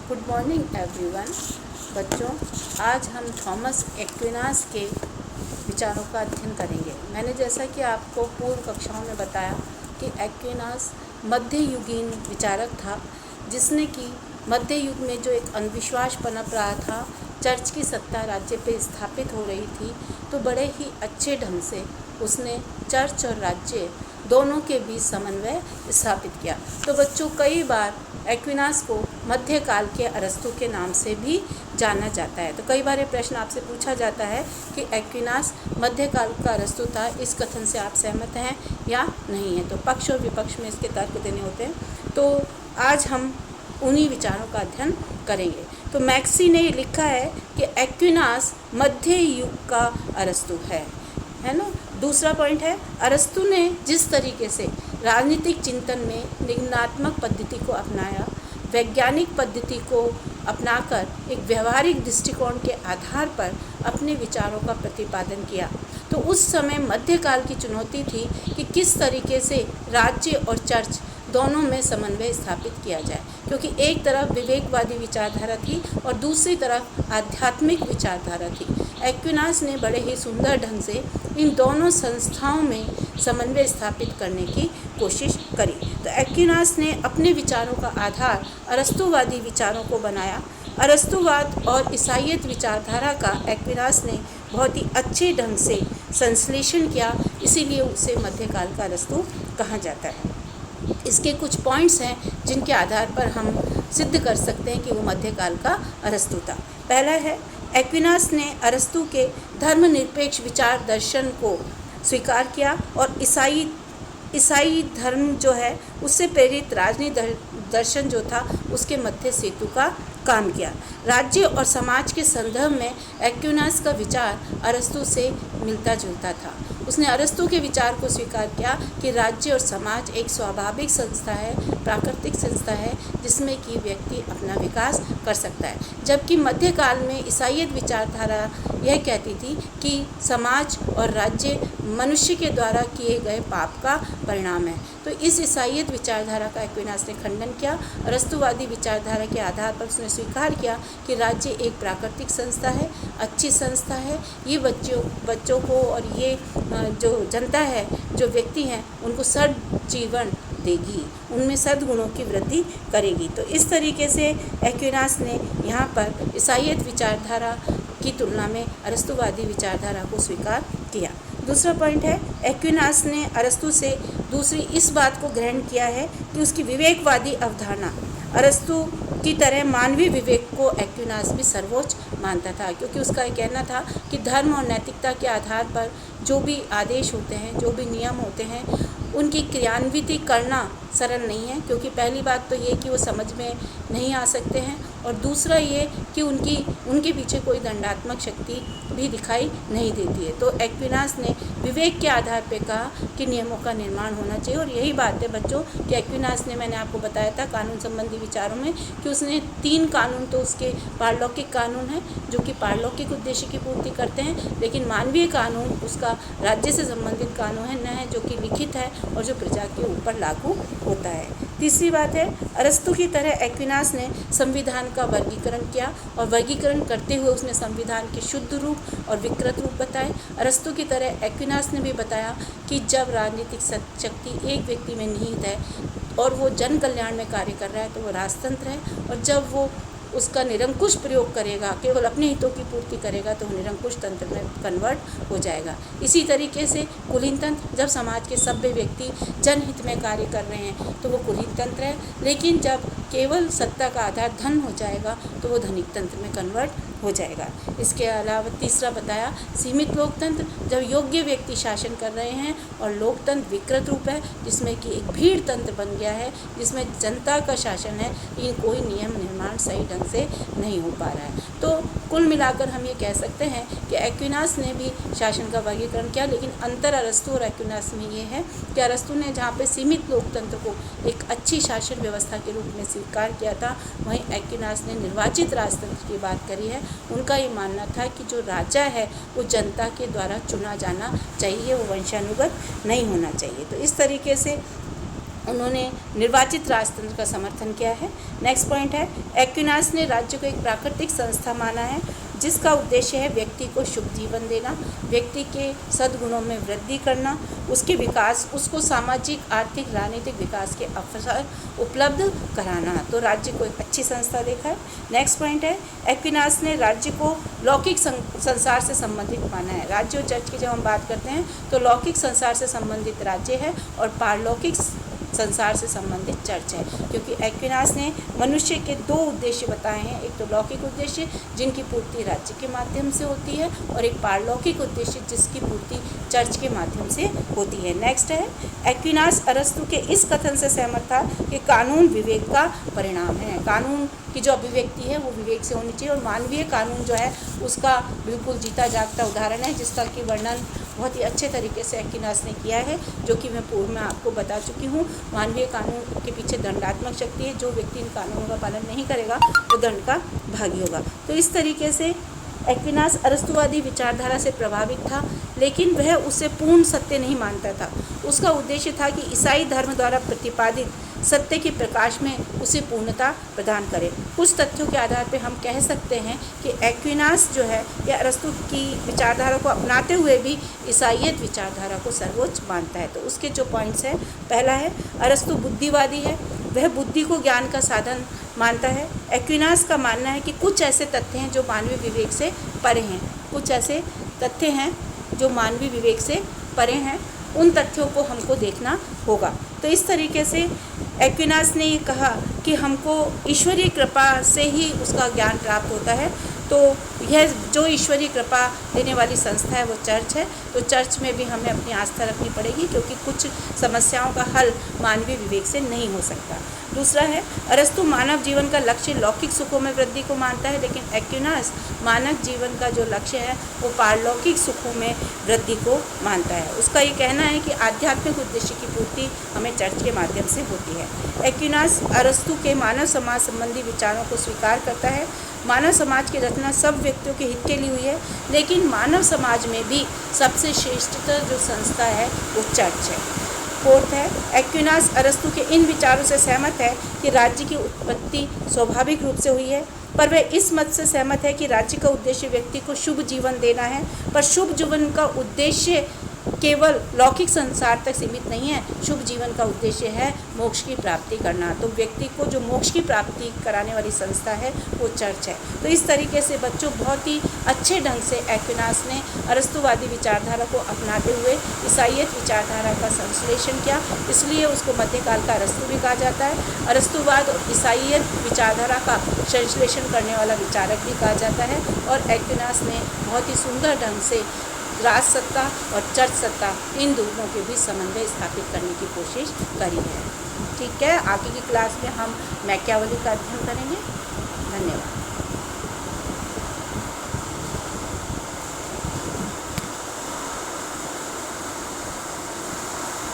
Good morning everyone. बच्चों, आज हम थॉमस एक्विनास के विचारों का अध्ययन करेंगे। मैंने जैसा कि आपको पूर्व कक्षाओं में बताया कि एक्विनास मध्ययुगीन विचारक था, जिसने कि मध्य युग में जो एक अंधविश्वास पनप रहा था, चर्च की सत्ता राज्य पे स्थापित हो रही थी, तो बड़े ही अच्छे ढंग से उसने चर्च और राज्य दोनों के बीच समन्वय स्थापित किया। तो बच्चों, कई बार एक्विनास को मध्यकाल के अरस्तु के नाम से भी जाना जाता है। तो कई बार ये प्रश्न आपसे पूछा जाता है कि एक्विनास मध्यकाल का अरस्तु था, इस कथन से आप सहमत हैं या नहीं है। तो पक्ष और विपक्ष में इसके तर्क देने होते हैं। तो आज हम उन्हीं विचारों का अध्ययन करेंगे। तो मैक्सी ने लिखा है कि एक्विनास मध्य युग का अरस्तु है ना। दूसरा पॉइंट है, अरस्तु ने जिस तरीके से राजनीतिक चिंतन में निम्नात्मक पद्धति को अपनाया, वैज्ञानिक पद्धति को अपनाकर एक व्यवहारिक दृष्टिकोण के आधार पर अपने विचारों का प्रतिपादन किया, तो उस समय मध्यकाल की चुनौती थी कि किस तरीके से राज्य और चर्च दोनों में समन्वय स्थापित किया जाए, क्योंकि एक तरफ विवेकवादी विचारधारा थी और दूसरी तरफ आध्यात्मिक विचारधारा थी। एक्विनास ने बड़े ही सुंदर ढंग से इन दोनों संस्थाओं में समन्वय स्थापित करने की कोशिश करी। तो एक्विनास ने अपने विचारों का आधार अरस्तुवादी विचारों को बनाया। अरस्तुवाद और ईसाईयत विचारधारा का एक्विनास ने बहुत ही अच्छे ढंग से संश्लेषण किया, इसीलिए उसे मध्यकाल का अरस्तु कहा जाता है। इसके कुछ पॉइंट्स हैं जिनके आधार पर हम सिद्ध कर सकते हैं कि वो मध्यकाल का अरस्तु था। पहला है, एक्विनास ने अरस्तु के धर्मनिरपेक्ष विचार दर्शन को स्वीकार किया और ईसाई धर्म जो है उससे प्रेरित राजनीतिक दर्शन जो था उसके मध्य सेतु का काम किया। राज्य और समाज के संदर्भ में एक्विनास का विचार अरस्तु से मिलता जुलता था। उसने अरस्तु के विचार को स्वीकार किया कि राज्य और समाज एक स्वाभाविक संस्था है, प्राकृतिक संस्था है, जिसमें कि व्यक्ति अपना विकास कर सकता है। जबकि मध्यकाल में ईसाईयत विचारधारा यह कहती थी कि समाज और राज्य मनुष्य के द्वारा किए गए पाप का परिणाम है। तो इस ईसाईयत विचारधारा का एक्विनास ने खंडन किया। अरस्तुवादी विचारधारा के आधार पर उसने स्वीकार किया कि राज्य एक प्राकृतिक संस्था है, अच्छी संस्था है, ये बच्चों को और ये जो जनता है, जो व्यक्ति हैं, उनको सद्जीवन देगी, उनमें सद्गुणों की वृद्धि करेगी। तो इस तरीके से एक्विनास ने यहाँ पर ईसाईयत विचारधारा की तुलना में अरस्तुवादी विचारधारा को स्वीकार किया। दूसरा पॉइंट है, एक्विनास ने अरस्तु से दूसरी इस बात को ग्रहण किया है कि उसकी विवेकवादी अवधारणा अरस्तु की तरह मानवीय विवेक को एक्विनास भी सर्वोच्च मानता था, क्योंकि उसका ये कहना था कि धर्म और नैतिकता के आधार पर जो भी आदेश होते हैं, जो भी नियम होते हैं, उनकी क्रियान्विति करना सरल नहीं है, क्योंकि पहली बात तो ये कि वो समझ में नहीं आ सकते हैं, और दूसरा ये कि उनके पीछे कोई दंडात्मक शक्ति भी दिखाई नहीं देती है। तो एक्विनास ने विवेक के आधार पे कहा कि नियमों का निर्माण होना चाहिए। और यही बात है बच्चों कि एक्विनास ने, मैंने आपको बताया था कानून संबंधी विचारों में, कि उसने 3 कानून तो उसके पारलौकिक कानून हैं जो कि पारलौकिक उद्देश्य की पूर्ति करते हैं, लेकिन मानवीय कानून उसका राज्य से संबंधित कानून है जो कि लिखित है और जो प्रजा के ऊपर लागू होता है। तीसरी बात है, अरस्तु की तरह एक्विनास ने संविधान का वर्गीकरण किया, और वर्गीकरण करते हुए उसने संविधान के शुद्ध रूप और विकृत रूप बताए। अरस्तु की तरह एक्विनास ने भी बताया कि जब राजनीतिक शक्ति एक व्यक्ति में निहित है और वो जन कल्याण में कार्य कर रहा है तो वो राजतंत्र है, और जब वो उसका निरंकुश प्रयोग करेगा, केवल अपने हितों की पूर्ति करेगा, तो निरंकुश तंत्र में कन्वर्ट हो जाएगा। इसी तरीके से कुलीन तंत्र, जब समाज के सभ्य व्यक्ति जनहित में कार्य कर रहे हैं तो वो कुलीन तंत्र है, लेकिन जब केवल सत्ता का आधार धन हो जाएगा तो वो धनिक तंत्र में कन्वर्ट हो जाएगा। इसके अलावा तीसरा बताया सीमित लोकतंत्र, जब योग्य व्यक्ति शासन कर रहे हैं, और लोकतंत्र विकृत रूप है जिसमें कि एक भीड़ तंत्र बन गया है, जिसमें जनता का शासन है, लेकिन कोई नियम निर्माण सही ढंग से नहीं हो पा रहा है। तो कुल मिलाकर हम ये कह सकते हैं कि एक्विनास ने भी शासन का वर्गीकरण किया, लेकिन अंतर अरस्तु और एक्विनास में ये है कि अरस्तु ने जहाँ पे सीमित लोकतंत्र को एक अच्छी शासन व्यवस्था के रूप में स्वीकार किया था, वहीं एक्विनास ने निर्वाचित राजतंत्र की बात करी है। उनका ये मानना था कि जो राजा है वो जनता के द्वारा चुना जाना चाहिए, वो वंशानुगत नहीं होना चाहिए। तो इस तरीके से उन्होंने निर्वाचित राजतंत्र का समर्थन किया है। नेक्स्ट पॉइंट है, एक्विनास ने राज्य को एक प्राकृतिक संस्था माना है जिसका उद्देश्य है व्यक्ति को शुभ जीवन देना, व्यक्ति के सद्गुणों में वृद्धि करना, उसके विकास, उसको सामाजिक, आर्थिक, राजनीतिक विकास के अवसर उपलब्ध कराना। तो राज्य को एक अच्छी संस्था देखा है। नेक्स्ट पॉइंट है, एक्विनास ने राज्य को लौकिक संसार से संबंधित माना है। राज्य और चर्च की जब हम बात करते हैं तो लौकिक संसार से संबंधित राज्य है और पारलौकिक संसार से संबंधित चर्च है, क्योंकि एक्विनास ने मनुष्य के दो उद्देश्य बताए हैं। एक तो लौकिक उद्देश्य जिनकी पूर्ति राज्य के माध्यम से होती है और एक पारलौकिक उद्देश्य जिसकी पूर्ति चर्च के माध्यम से होती है। नेक्स्ट है, एक्विनास अरस्तु के इस कथन से सहमत था कि कानून विवेक का परिणाम है। कानून की जो अभिव्यक्ति है वो विवेक से होनी चाहिए और मानवीय कानून जो है उसका बिल्कुल जीता जागता उदाहरण है, जिसका कि वर्णन बहुत ही अच्छे तरीके से एक्विनास ने किया है, जो कि मैं पूर्व में आपको बता चुकी हूँ। मानवीय कानून के पीछे दंडात्मक शक्ति है, जो व्यक्ति इन कानूनों का पालन नहीं करेगा वो दंड का भागी होगा। तो इस तरीके से एक्विनास अरस्तुवादी विचारधारा से प्रभावित था, लेकिन वह उसे पूर्ण सत्य नहीं मानता था। उसका उद्देश्य था कि ईसाई धर्म द्वारा प्रतिपादित सत्य के प्रकाश में उसे पूर्णता प्रदान करे। कुछ तथ्यों के आधार पर हम कह सकते हैं कि एक्विनास जो है या अरस्तु की विचारधारा को अपनाते हुए भी ईसाईयत विचारधारा को सर्वोच्च मानता है। तो उसके जो पॉइंट्स हैं, पहला है, अरस्तु बुद्धिवादी है, वह बुद्धि को ज्ञान का साधन मानता है। एक्विनास का मानना है कि कुछ ऐसे तथ्य हैं जो मानवीय विवेक से परे हैं, कुछ ऐसे तथ्य हैं जो मानवीय विवेक से परे हैं, उन तथ्यों को हमको देखना होगा। तो इस तरीके से एक्विनास ने ये कहा कि हमको ईश्वरीय कृपा से ही उसका ज्ञान प्राप्त होता है। तो यह जो ईश्वरीय कृपा देने वाली संस्था है वो चर्च है। तो चर्च में भी हमें अपनी आस्था रखनी पड़ेगी, क्योंकि कुछ समस्याओं का हल मानवीय विवेक से नहीं हो सकता। दूसरा है, अरस्तु मानव जीवन का लक्ष्य लौकिक सुखों में वृद्धि को मानता है, लेकिन एक्विनास मानव जीवन का जो लक्ष्य है वो पारलौकिक सुखों में वृद्धि को मानता है। उसका ये कहना है कि आध्यात्मिक उद्देश्य की पूर्ति हमें चर्च के माध्यम से होती है। एक्विनास अरस्तु के मानव समाज संबंधी विचारों को स्वीकार करता है। मानव समाज की रचना सब व्यक्तियों के हित के लिए हुई है, लेकिन मानव समाज में भी सबसे श्रेष्ठतर जो संस्था है वो चर्च है। फोर्थ है, एक्विनास अरस्तु के इन विचारों से सहमत है कि राज्य की उत्पत्ति स्वाभाविक रूप से हुई है, पर वह इस मत से सहमत है कि राज्य का उद्देश्य व्यक्ति को शुभ जीवन देना है। पर शुभ जीवन का उद्देश्य केवल लौकिक संसार तक सीमित नहीं है, शुभ जीवन का उद्देश्य है मोक्ष की प्राप्ति करना। तो व्यक्ति को जो मोक्ष की प्राप्ति कराने वाली संस्था है वो चर्च है। तो इस तरीके से बच्चों बहुत ही अच्छे ढंग से एक्विनास ने अरस्तुवादी विचारधारा को अपनाते हुए ईसाईयत विचारधारा का संश्लेषण किया, इसलिए उसको मध्यकाल का अरस्तु भी कहा जाता है। अरस्तुवाद और ईसाईयत विचारधारा का संश्लेषण करने वाला विचारक भी कहा जाता है। और एक्विनास ने बहुत ही सुंदर ढंग से राज सत्ता और चर्च सत्ता इन दोनों के बीच समन्वय स्थापित करने की कोशिश करी है। ठीक है, आगे की क्लास में हम मैकियावेली का अध्ययन करेंगे। धन्यवाद।